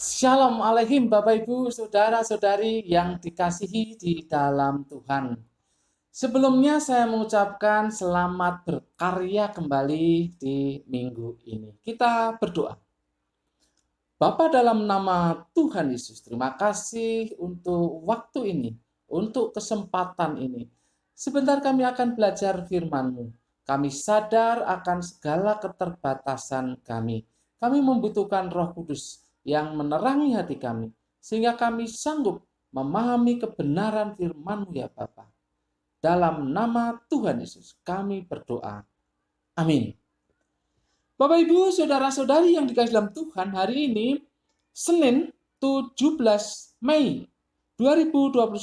Shalom Alaikum Bapak Ibu, Saudara-saudari yang dikasihi di dalam Tuhan. Sebelumnya saya mengucapkan selamat berkarya kembali di minggu ini. Kita berdoa. Bapa dalam nama Tuhan Yesus, terima kasih untuk waktu ini, untuk kesempatan ini. Sebentar kami akan belajar firman-Mu. Kami sadar akan segala keterbatasan kami. Kami membutuhkan Roh Kudus yang menerangi hati kami, sehingga kami sanggup memahami kebenaran firman-Mu ya Bapa. Dalam nama Tuhan Yesus kami berdoa. Amin. Bapak Ibu, saudara-saudari yang dikasihi dalam Tuhan, hari ini Senin 17 Mei 2021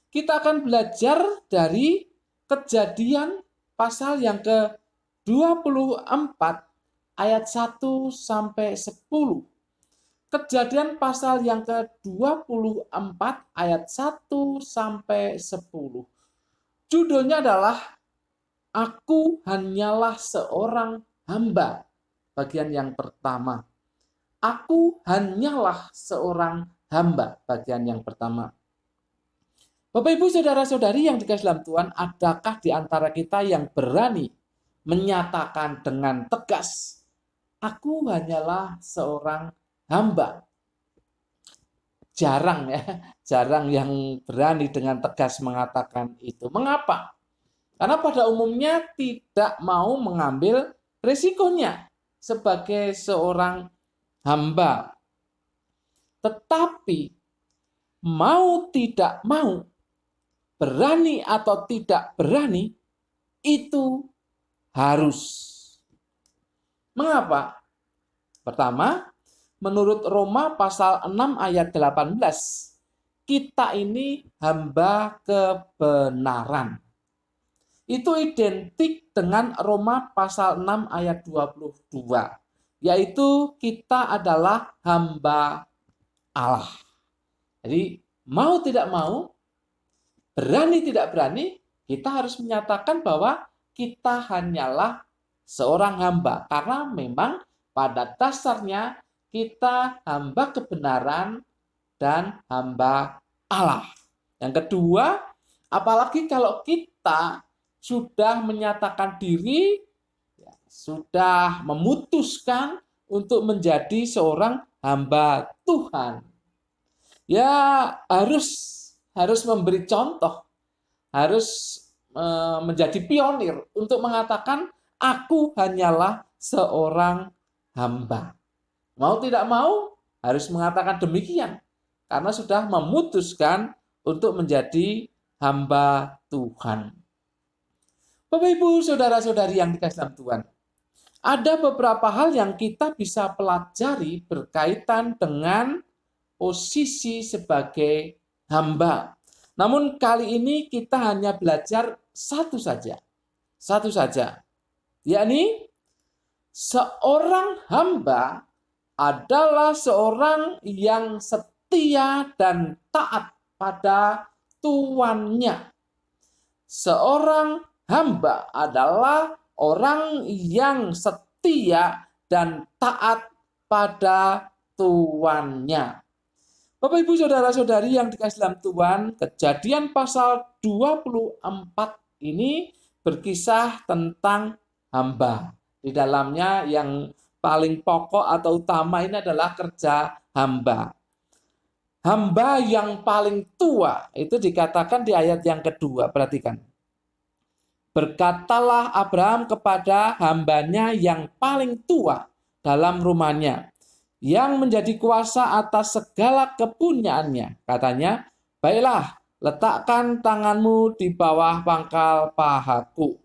kita akan belajar dari Kejadian pasal yang ke-24 ayat 1 sampai 10. Kejadian pasal yang ke-24 ayat 1 sampai 10. Judulnya adalah Aku hanyalah seorang hamba. Bagian yang pertama. Aku hanyalah seorang hamba. Bagian yang pertama. Bapak Ibu saudara-saudari yang dikasihi dalam Tuhan, adakah di antara kita yang berani menyatakan dengan tegas, aku hanyalah seorang hamba? Jarang ya, jarang yang berani dengan tegas mengatakan itu. Mengapa? Karena pada umumnya tidak mau mengambil risikonya sebagai seorang hamba. Tetapi mau tidak mau, berani atau tidak berani, itu harus. Mengapa? Pertama, menurut Roma pasal 6 ayat 18, kita ini hamba kebenaran. Itu identik dengan Roma pasal 6 ayat 22, yaitu kita adalah hamba Allah. Jadi mau tidak mau, berani tidak berani, kita harus menyatakan bahwa kita hanyalah seorang hamba. Karena memang pada dasarnya kita hamba kebenaran dan hamba Allah. Yang kedua, apalagi kalau kita sudah menyatakan diri, sudah memutuskan untuk menjadi seorang hamba Tuhan, ya harus memberi contoh, harus menjadi pionir untuk mengatakan aku hanyalah seorang hamba. Mau tidak mau harus mengatakan demikian karena sudah memutuskan untuk menjadi hamba Tuhan. Bapak Ibu saudara-saudari yang dikasihi dalam Tuhan, ada beberapa hal yang kita bisa pelajari berkaitan dengan posisi sebagai hamba. Namun kali ini kita hanya belajar satu saja, yakni seorang hamba adalah seorang yang setia dan taat pada tuannya. Seorang hamba adalah orang yang setia dan taat pada tuannya. Bapak Ibu saudara-saudari yang dikasihi dalam Tuhan, Kejadian pasal 24 ini berkisah tentang hamba. Di dalamnya yang paling pokok atau utama ini adalah kerja hamba. Hamba yang paling tua itu dikatakan di ayat yang kedua, perhatikan. Berkatalah Abraham kepada hambanya yang paling tua dalam rumahnya, yang menjadi kuasa atas segala kepunyaannya. Katanya, baiklah, letakkan tanganmu di bawah pangkal pahaku.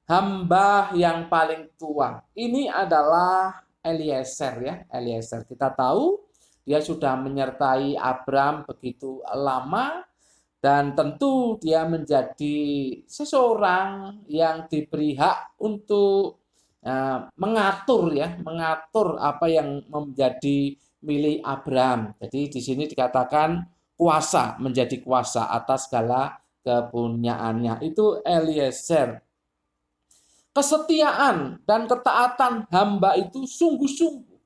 Hamba yang paling tua. Ini adalah Eliezer ya, Eliezer. Kita tahu dia sudah menyertai Abraham begitu lama dan tentu dia menjadi seseorang yang diberi hak untuk mengatur apa yang menjadi milik Abraham. Jadi di sini dikatakan kuasa, menjadi kuasa atas segala kepunyaannya. Itu Eliezer. Kesetiaan dan ketaatan hamba itu sungguh-sungguh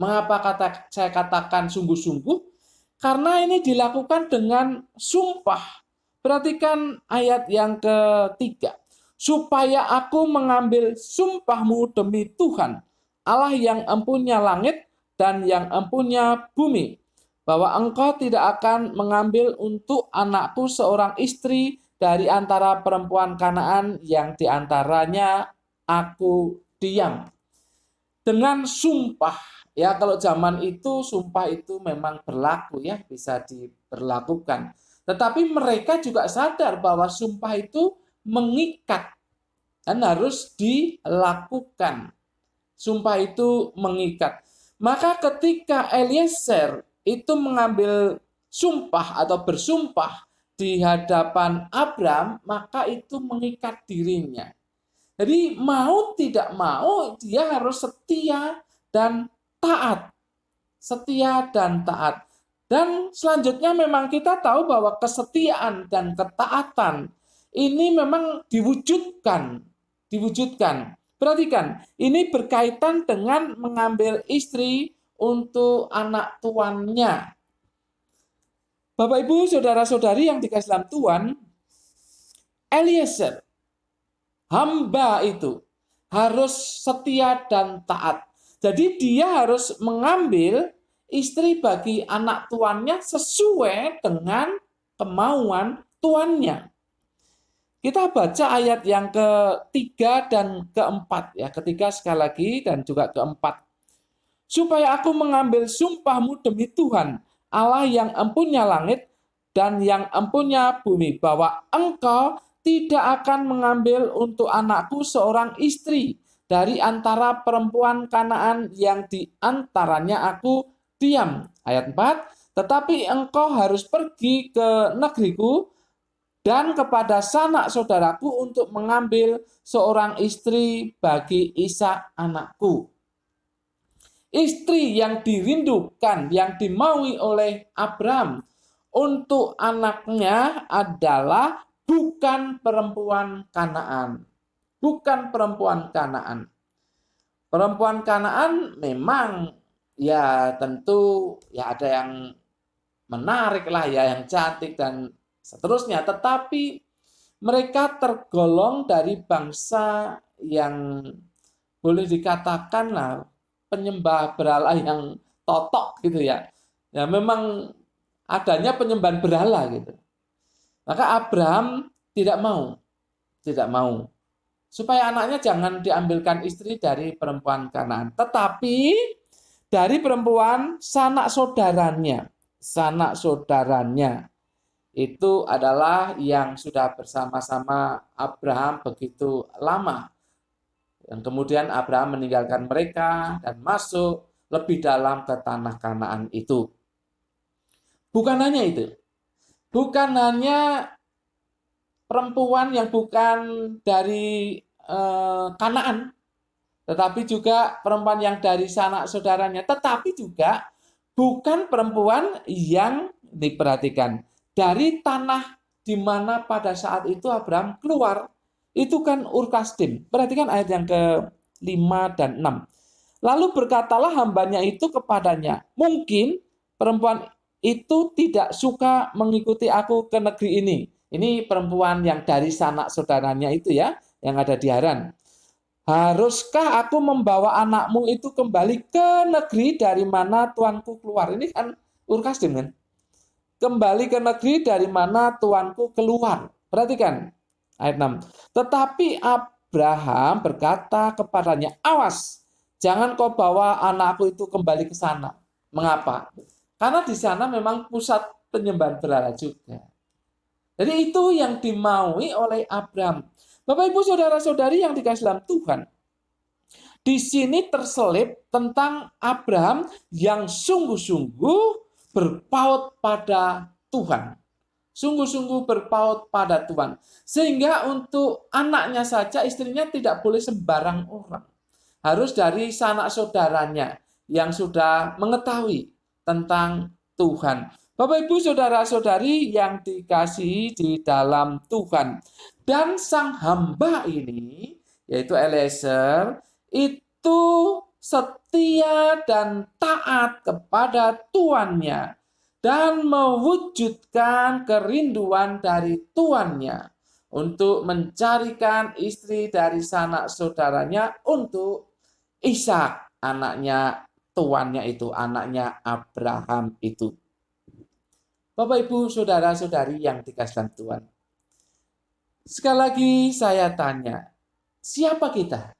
Mengapa saya katakan sungguh-sungguh? Karena ini dilakukan dengan sumpah. Perhatikan ayat yang ketiga. Supaya aku mengambil sumpahmu demi Tuhan, Allah yang empunya langit dan yang empunya bumi, bahwa engkau tidak akan mengambil untuk anakku seorang istri dari antara perempuan Kanaan yang diantaranya aku diam. Dengan sumpah, ya kalau zaman itu sumpah itu memang berlaku ya, bisa diberlakukan. Tetapi mereka juga sadar bahwa sumpah itu mengikat dan harus dilakukan. Sumpah itu mengikat. Maka ketika Eliezer itu mengambil sumpah atau bersumpah di hadapan Abram, maka itu mengikat dirinya. Jadi mau tidak mau dia harus setia dan taat. Setia dan taat. Dan selanjutnya memang kita tahu bahwa kesetiaan dan ketaatan ini memang diwujudkan. Diwujudkan. Perhatikan, ini berkaitan dengan mengambil istri untuk anak tuannya. Bapak Ibu, saudara-saudari yang dikasihi dalam Tuhan, Eliezer hamba itu harus setia dan taat. Jadi dia harus mengambil istri bagi anak tuannya sesuai dengan kemauan tuannya. Kita baca ayat yang ketiga dan keempat ya, ketiga sekali lagi dan juga keempat. Supaya aku mengambil sumpahmu demi Tuhan, Allah yang empunya langit dan yang empunya bumi, bahwa engkau tidak akan mengambil untuk anakku seorang istri dari antara perempuan Kanaan yang di antaranya aku diam. Ayat 4, tetapi engkau harus pergi ke negeriku dan kepada sanak saudaraku untuk mengambil seorang istri bagi Ishak anakku. Istri yang dirindukan, yang dimaui oleh Abram untuk anaknya adalah bukan perempuan Kanaan. Bukan perempuan Kanaan. Perempuan Kanaan memang ya tentu ya ada yang menarik lah ya, yang cantik dan seterusnya. Tetapi mereka tergolong dari bangsa yang boleh dikatakan lah penyembah berhala yang totok gitu ya. Ya memang adanya penyembahan berhala gitu. Maka Abraham tidak mau supaya anaknya jangan diambilkan istri dari perempuan Kanaan, tetapi dari perempuan sanak saudaranya itu adalah yang sudah bersama-sama Abraham begitu lama. Dan kemudian Abraham meninggalkan mereka dan masuk lebih dalam ke tanah Kanaan itu. Bukan hanya itu. Bukan hanya perempuan yang bukan dari Kanaan, tetapi juga perempuan yang dari sanak saudaranya, tetapi juga bukan perempuan yang diperhatikan dari tanah di mana pada saat itu Abraham keluar. Itu kan Ur Kasdim. Perhatikan ayat yang ke-5 dan 6. Lalu berkatalah hambanya itu kepadanya, mungkin perempuan itu tidak suka mengikuti aku ke negeri ini. Ini perempuan yang dari sanak saudaranya itu ya, yang ada di Haran. Haruskah aku membawa anakmu itu kembali ke negeri dari mana tuanku keluar? Ini kan Ur Kasdim kan? Kembali ke negeri dari mana tuanku keluar. Perhatikan ayat 6. Tetapi Abraham berkata kepadanya, awas, jangan kau bawa anakku itu kembali ke sana. Mengapa? Karena di sana memang pusat penyembahan berhala juga. Jadi itu yang dimaui oleh Abraham. Bapak Ibu saudara-saudari yang dikasihi dalam Tuhan. Di sini terselip tentang Abraham yang sungguh-sungguh berpaut pada Tuhan. Sungguh-sungguh berpaut pada Tuhan. Sehingga untuk anaknya saja istrinya tidak boleh sembarang orang. Harus dari sanak saudaranya yang sudah mengetahui tentang Tuhan. Bapak Ibu saudara-saudari yang dikasihi di dalam Tuhan. Dan sang hamba ini, yaitu Eliezer, itu setia dan taat kepada tuannya, dan mewujudkan kerinduan dari tuannya untuk mencarikan istri dari sanak saudaranya untuk Ishak, anaknya tuannya itu, anaknya Abraham itu. Bapak, Ibu, saudara-saudari yang dikasihi Tuhan. Sekali lagi saya tanya, siapa kita?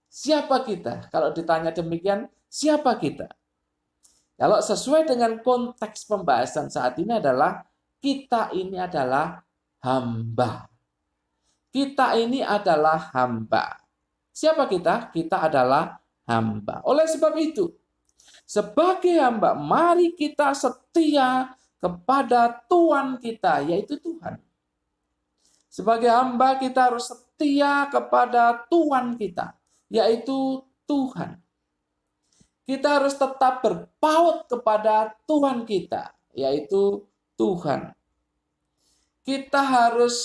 Siapa kita? Kalau ditanya demikian, siapa kita? Kalau sesuai dengan konteks pembahasan saat ini adalah, kita ini adalah hamba. Kita ini adalah hamba. Siapa kita? Kita adalah hamba. Oleh sebab itu, sebagai hamba, mari kita setia kepada Tuhan kita, yaitu Tuhan. Sebagai hamba, kita harus setia kepada Tuhan kita, yaitu Tuhan. Kita harus tetap berpaut kepada Tuhan kita, yaitu Tuhan. Kita harus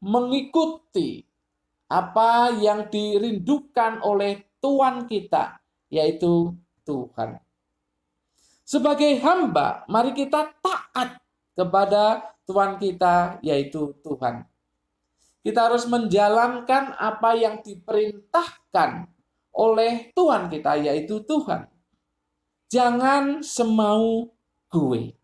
mengikuti apa yang dirindukan oleh Tuhan kita, yaitu Tuhan. Sebagai hamba, mari kita taat kepada Tuhan kita, yaitu Tuhan. Kita harus menjalankan apa yang diperintahkan oleh Tuhan kita, yaitu Tuhan. Jangan semau gue.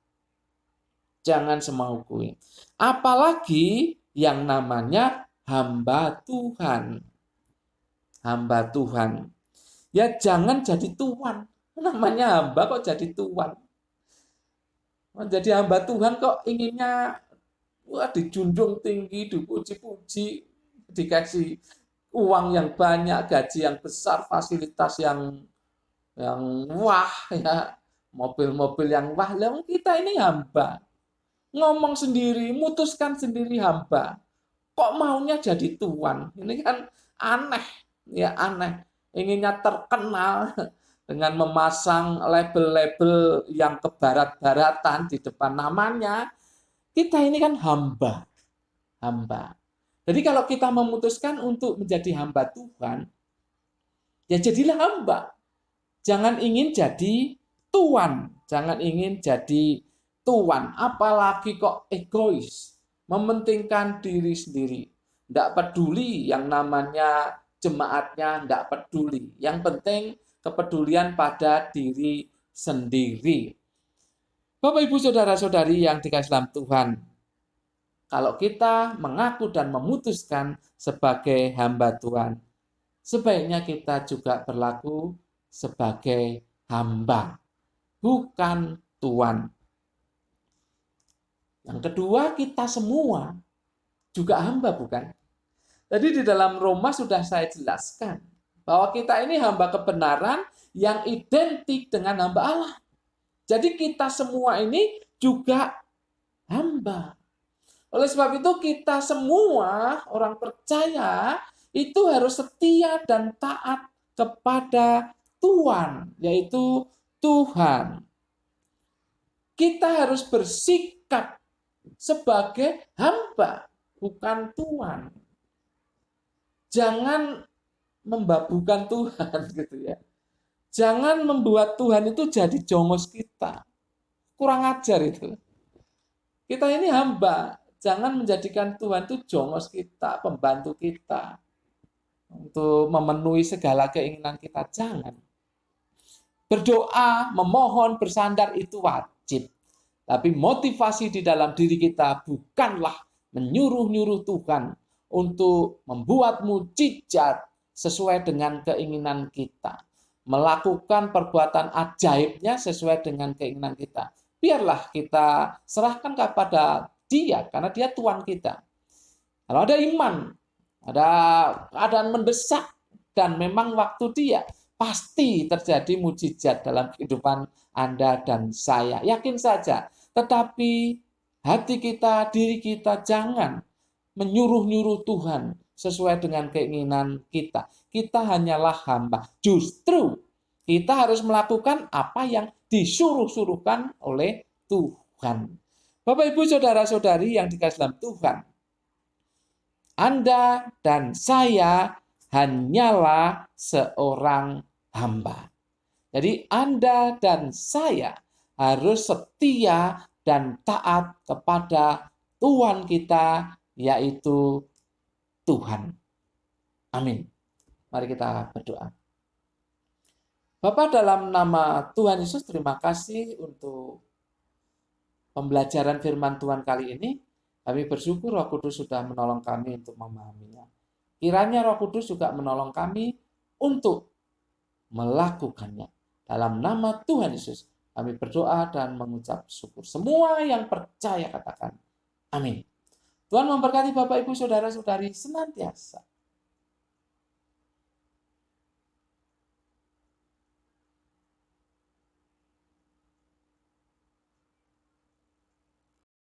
Jangan semau gue. Apalagi yang namanya hamba Tuhan. Hamba Tuhan. Ya jangan jadi tuan. Namanya hamba kok jadi tuan. Menjadi hamba Tuhan kok inginnya dijunjung tinggi, dipuji-puji, dikasih uang yang banyak, gaji yang besar, fasilitas yang wah, ya, mobil-mobil yang wah. Lah kita ini hamba. Ngomong sendiri, mutuskan sendiri hamba. Kok maunya jadi tuan? Ini kan aneh, ya aneh. Inginnya terkenal dengan memasang label-label yang kebarat-baratan di depan namanya. Kita ini kan hamba. Hamba. Jadi kalau kita memutuskan untuk menjadi hamba Tuhan, ya jadilah hamba. Jangan ingin jadi tuan, jangan ingin jadi tuan, apalagi kok egois, mementingkan diri sendiri. Tidak peduli yang namanya jemaatnya, tidak peduli. Yang penting kepedulian pada diri sendiri. Bapak, Ibu, saudara-saudari yang dikasihi dalam Tuhan, kalau kita mengaku dan memutuskan sebagai hamba Tuhan, sebaiknya kita juga berlaku sebagai hamba, bukan tuan. Yang kedua, kita semua juga hamba, bukan? Jadi di dalam Roma sudah saya jelaskan bahwa kita ini hamba kebenaran yang identik dengan hamba Allah. Jadi kita semua ini juga hamba. Oleh sebab itu kita semua orang percaya itu harus setia dan taat kepada Tuhan, yaitu Tuhan. Kita harus bersikap sebagai hamba, bukan tuan. Jangan membabukan Tuhan gitu ya. Jangan membuat Tuhan itu jadi jongos kita. Kurang ajar itu. Kita ini hamba, jangan menjadikan Tuhan itu jongos kita, pembantu kita untuk memenuhi segala keinginan kita, jangan. Berdoa, memohon, bersandar itu wajib. Tapi motivasi di dalam diri kita bukanlah menyuruh-nyuruh Tuhan untuk membuat mukjizat sesuai dengan keinginan kita. Melakukan perbuatan ajaibnya sesuai dengan keinginan kita. Biarlah kita serahkan kepada Dia, karena Dia Tuhan kita. Kalau ada iman, ada keadaan mendesak, dan memang waktu Dia, pasti terjadi mukjizat dalam kehidupan Anda dan saya. Yakin saja. Tetapi hati kita, diri kita jangan menyuruh-nyuruh Tuhan sesuai dengan keinginan kita. Kita hanyalah hamba. Justru kita harus melakukan apa yang disuruh-suruhkan oleh Tuhan. Bapak, Ibu, saudara-saudari yang dikasihi dalam Tuhan, Anda dan saya hanyalah seorang hamba. Jadi Anda dan saya harus setia dan taat kepada Tuhan kita, yaitu Tuhan. Amin. Mari kita berdoa. Bapa, dalam nama Tuhan Yesus, terima kasih untuk pembelajaran firman Tuhan kali ini. Kami bersyukur Roh Kudus sudah menolong kami untuk memahaminya. Kiranya Roh Kudus juga menolong kami untuk melakukannya. Dalam nama Tuhan Yesus, kami berdoa dan mengucap syukur. Semua yang percaya katakan amin. Tuhan memberkati Bapak, Ibu, Saudara-saudari senantiasa